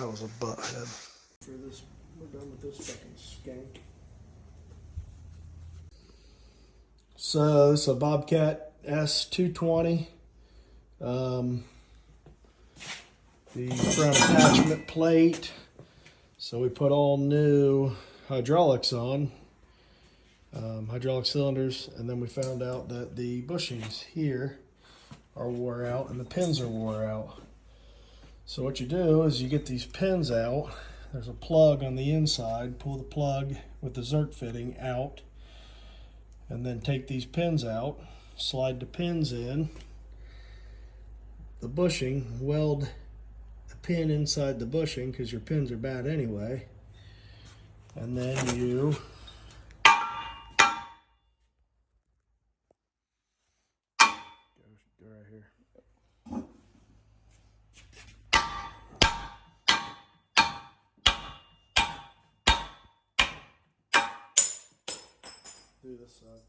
that was a butt head. For this, we're done with this fucking skank. So it's a Bobcat S220. The front attachment plate. So we put all new hydraulics on, hydraulic cylinders, and then we found out that the bushings here are wore out and the pins are wore out. So what you do is you get these pins out. There's a plug on the inside. Pull the plug with the Zerk fitting out, and then take these pins out, slide the pins in the bushing, weld the pin inside the bushing because your pins are bad anyway, and then you go right here. Do this side.